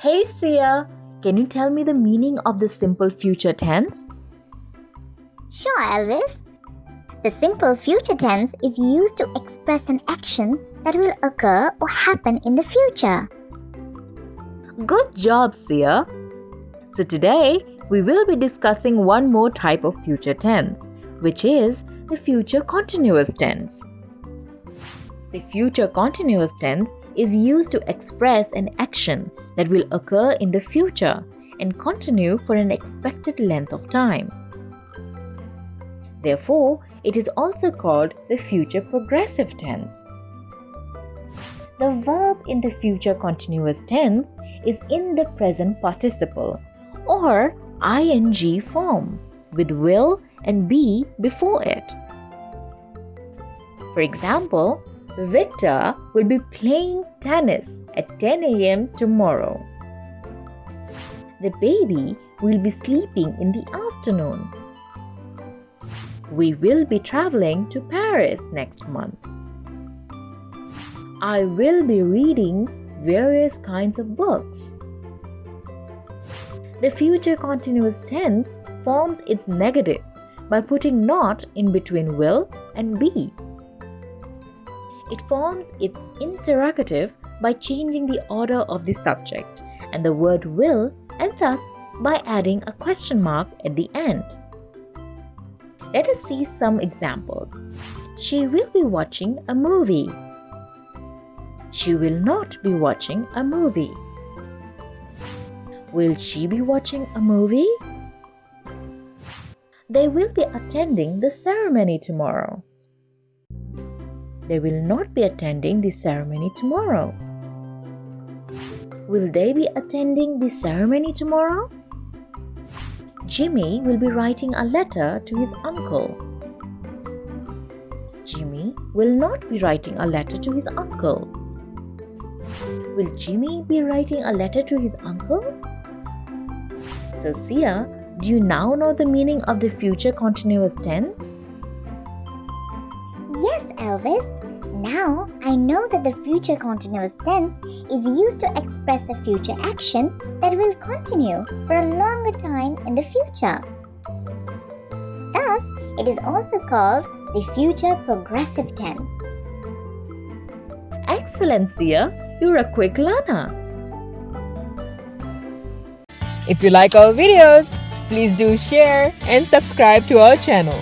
Hey Sia, can you tell me the meaning of the simple future tense? Sure, Elvis. The simple future tense is used to express an action that will occur or happen in the future. Good job, Sia. So today we will be discussing one more type of future tense, which is the future continuous tense. The future continuous tense is used to express an action that will occur in the future and continue for an expected length of time. Therefore, it is also called the future progressive tense. The verb in the future continuous tense is in the present participle or ing form with will and be before it. For example, Victor will be playing tennis at 10 a.m. tomorrow. The baby will be sleeping in the afternoon. We will be traveling to Paris next month. I will be reading various kinds of books. The future continuous tense forms its negative by putting not in between will and be. It forms its interrogative by changing the order of the subject and the word will, and thus by adding a question mark at the end. Let us see some examples. She will be watching a movie. She will not be watching a movie. Will she be watching a movie? They will be attending the ceremony tomorrow. They will not be attending the ceremony tomorrow. Will they be attending the ceremony tomorrow? Jimmy will be writing a letter to his uncle. Jimmy will not be writing a letter to his uncle. Will Jimmy be writing a letter to his uncle? So Sia, do you now know the meaning of the future continuous tense? Yes, Elvis. Now I know that the future continuous tense is used to express a future action that will continue for a longer time in the future. Thus, it is also called the future progressive tense. Excellent, Sia. You're a quick learner. If you like our videos, please do share and subscribe to our channel.